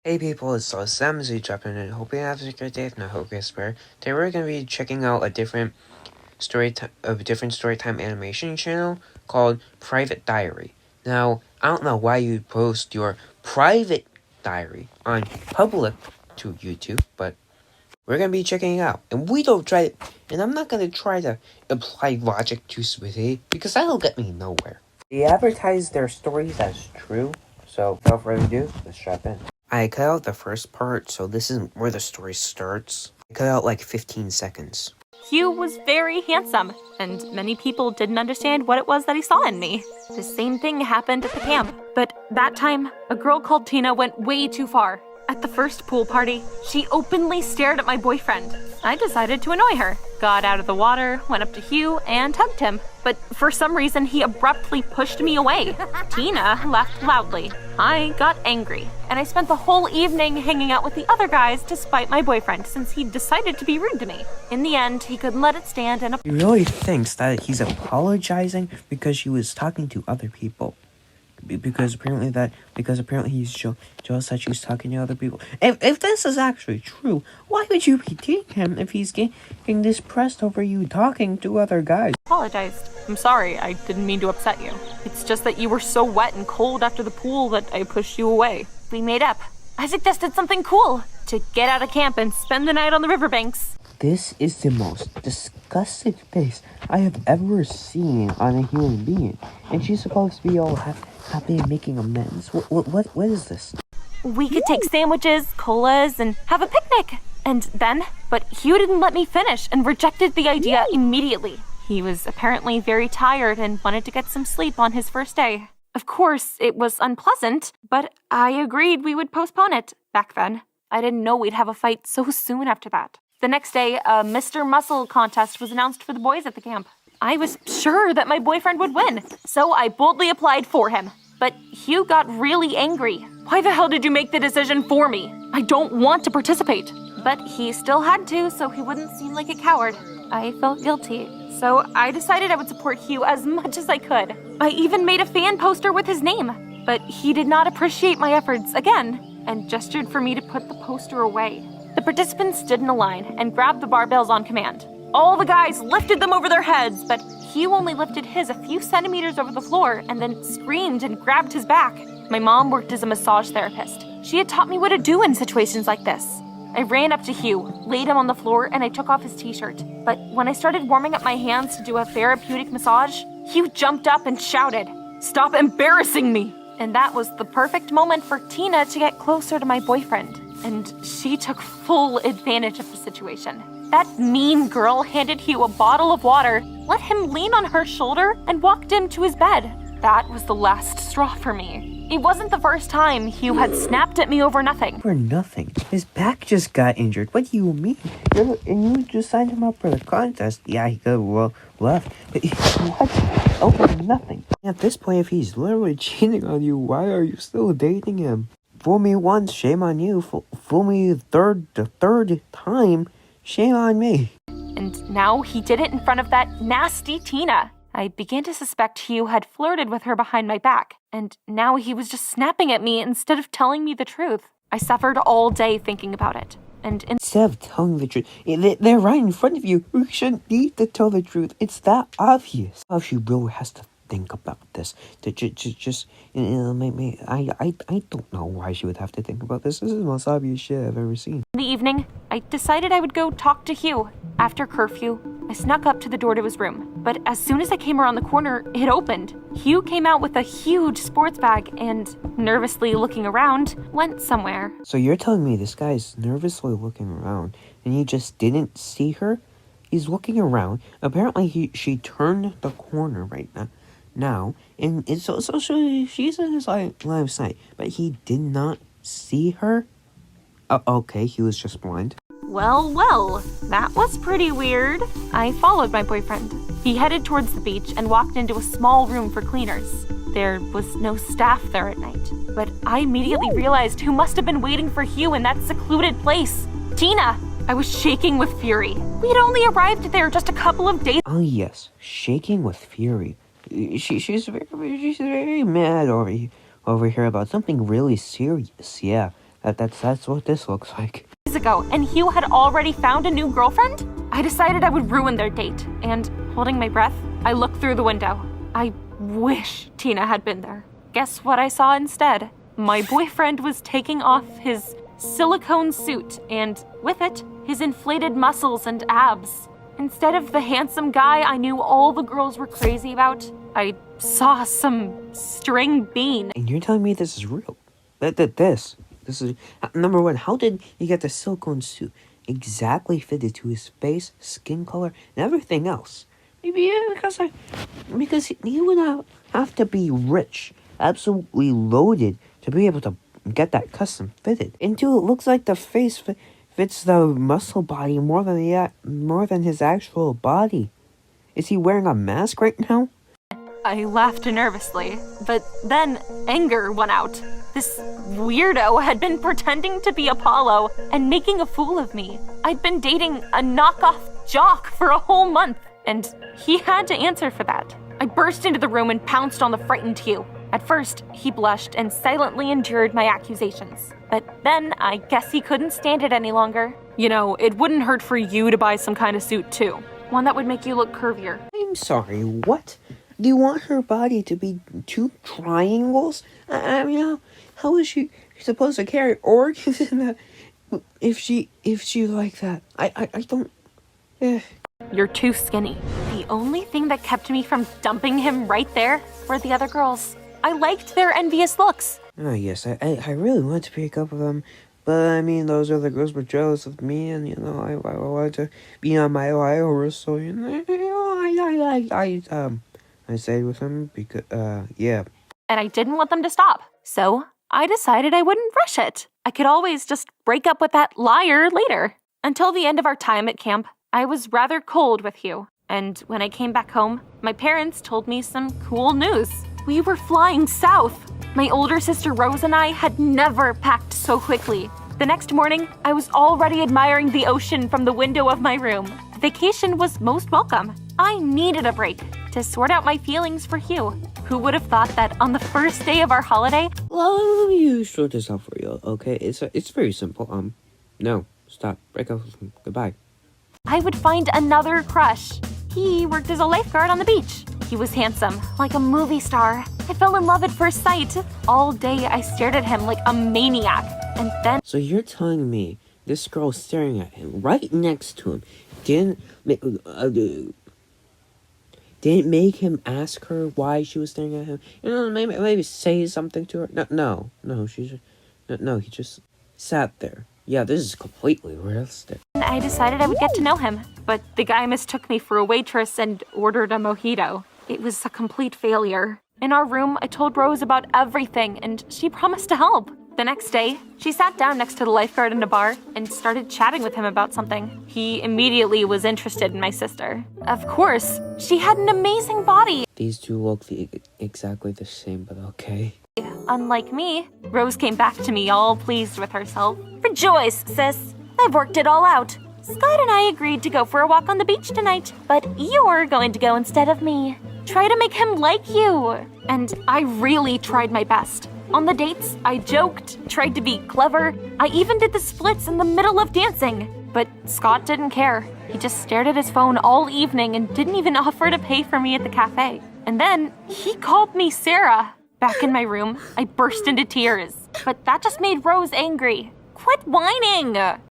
Hey people, it's Sam dropping in. Hope you have a great day. If not, hope you spare. Today we're gonna be checking out a different storytime animation channel called Private Diary. Now, I don't know why you post your private diary on public to YouTube, but we're gonna be checking it out. And I'm not gonna try to apply logic to swiftly because that'll get me nowhere. They advertise their stories as true, so without further ado, let's strap in. I cut out the first part, so this is where the story starts. I cut out like 15 seconds. Hugh was very handsome, and many people didn't understand what it was that he saw in me. The same thing happened at the camp, but that time, a girl called Tina went way too far. At the first pool party, she openly stared at my boyfriend. I decided to annoy her, got out of the water, went up to Hugh, and hugged him. But for some reason, he abruptly pushed me away. Tina laughed loudly. I got angry, and I spent the whole evening hanging out with the other guys to spite my boyfriend since he decided to be rude to me. In the end, he couldn't let it stand and He really thinks that he's apologizing because she was talking to other people. Because apparently he's jealous that she's talking to other people. If this is actually true, why would you be dating him if he's getting depressed over you talking to other guys? Apologized. I'm sorry, I didn't mean to upset you. It's just that you were so wet and cold after the pool that I pushed you away. We made up. I suggested something cool, to get out of camp and spend the night on the riverbanks. This is the most disgusting face I have ever seen on a human being. And she's supposed to be all happy and making amends. What is this? We could take sandwiches, colas, and have a picnic. And then, but Hugh didn't let me finish and rejected the idea immediately. He was apparently very tired and wanted to get some sleep on his first day. Of course, it was unpleasant, but I agreed we would postpone it back then. I didn't know we'd have a fight so soon after that. The next day, a Mr. Muscle contest was announced for the boys at the camp. I was sure that my boyfriend would win, so I boldly applied for him. But Hugh got really angry. Why the hell did you make the decision for me? I don't want to participate. But he still had to, so he wouldn't seem like a coward. I felt guilty, so I decided I would support Hugh as much as I could. I even made a fan poster with his name. But he did not appreciate my efforts again, and gestured for me to put the poster away. The participants stood in a line and grabbed the barbells on command. All the guys lifted them over their heads, but Hugh only lifted his a few centimeters over the floor and then screamed and grabbed his back. My mom worked as a massage therapist. She had taught me what to do in situations like this. I ran up to Hugh, laid him on the floor, and I took off his t-shirt. But when I started warming up my hands to do a therapeutic massage, Hugh jumped up and shouted, "Stop embarrassing me!" And that was the perfect moment for Tina to get closer to my boyfriend. And she took full advantage of the situation. That mean girl handed Hugh a bottle of water, let him lean on her shoulder, and walked him to his bed. That was the last straw for me. It wasn't the first time Hugh had snapped at me over nothing. For nothing. His back just got injured. What do you mean? And you just signed him up for the contest. Yeah, he could have left. But what? Over nothing. At this point, if he's literally cheating on you, why are you still dating him? Fool me once, shame on you. Fool me the third time, shame on me. And now he did it in front of that nasty Tina. I began to suspect Hugh had flirted with her behind my back, and now he was just snapping at me instead of telling me the truth. I suffered all day thinking about it. And instead of telling the truth, they're right in front of you. We shouldn't need to tell the truth. It's that obvious. How she really has to think about this. I don't know why she would have to think about this. This is the most obvious shit I've ever seen. In the evening, I decided I would go talk to Hugh. After curfew, I snuck up to the door to his room. But as soon as I came around the corner, it opened. Hugh came out with a huge sports bag and, nervously looking around, went somewhere. So you're telling me this guy's nervously looking around and he just didn't see her? He's looking around. Apparently she turned the corner right now, and so she's in his line of sight, but he did not see her. Okay, he was just blind. Well, that was pretty weird. I followed my boyfriend. He headed towards the beach and walked into a small room for cleaners. There was no staff there at night, but I immediately realized who must have been waiting for Hugh in that secluded place. Tina! I was shaking with fury. We had only arrived there just a couple of days. Oh yes, shaking with fury. She's very mad over here about something really serious. Yeah, That's what this looks like. Years ago, and Hugh had already found a new girlfriend? I decided I would ruin their date, and holding my breath, I looked through the window. I wish Tina had been there. Guess what I saw instead? My boyfriend was taking off his silicone suit, and with it, his inflated muscles and abs. Instead of the handsome guy I knew all the girls were crazy about, I saw some string bean. And you're telling me this is real? This is number one. How did he get the silicone suit exactly fitted to his face, skin color, and everything else? Maybe because he would have to be rich, absolutely loaded, to be able to get that custom fitted. And two, it looks like the face fits the muscle body more than his actual body. Is he wearing a mask right now? I laughed nervously, but then anger won out. This weirdo had been pretending to be Apollo and making a fool of me. I'd been dating a knockoff jock for a whole month, and he had to answer for that. I burst into the room and pounced on the frightened Hugh. At first, he blushed and silently endured my accusations. But then, I guess he couldn't stand it any longer. You know, it wouldn't hurt for you to buy some kind of suit too. One that would make you look curvier. I'm sorry, what? Do you want her body to be two triangles? I mean, how is she supposed to carry organs in that if she like that? I don't. You're too skinny. The only thing that kept me from dumping him right there were the other girls. I liked their envious looks. Oh yes, I really want to break up with them, but I mean those other girls were jealous of me, and I wanted to be on my horse, so I stayed with him because yeah. And I didn't want them to stop, so I decided I wouldn't rush it. I could always just break up with that liar later. Until the end of our time at camp, I was rather cold with Hugh. And when I came back home, my parents told me some cool news. We were flying south. My older sister Rose and I had never packed so quickly. The next morning, I was already admiring the ocean from the window of my room. The vacation was most welcome. I needed a break to sort out my feelings for Hugh. Who would have thought that on the first day of our holiday? Well, let me sort this out for you, okay? It's very simple. No, stop, break up with him. Goodbye. I would find another crush. He worked as a lifeguard on the beach. He was handsome, like a movie star. I fell in love at first sight. All day I stared at him like a maniac. And then... So you're telling me this girl staring at him right next to him didn't make him ask her why she was staring at him? Maybe say something to her? No, he just sat there. Yeah, this is completely realistic. I decided I would get to know him, but the guy mistook me for a waitress and ordered a mojito. It was a complete failure. In our room, I told Rose about everything, and she promised to help. The next day, she sat down next to the lifeguard in a bar and started chatting with him about something. He immediately was interested in my sister. Of course, she had an amazing body. These two look exactly the same, but okay. Unlike me, Rose came back to me all pleased with herself. Rejoice, sis. I've worked it all out. Scott and I agreed to go for a walk on the beach tonight, but you're going to go instead of me. Try to make him like you. And I really tried my best. On the dates, I joked, tried to be clever. I even did the splits in the middle of dancing. But Scott didn't care. He just stared at his phone all evening and didn't even offer to pay for me at the cafe. And then he called me Sarah. Back in my room, I burst into tears. But that just made Rose angry. Quit whining!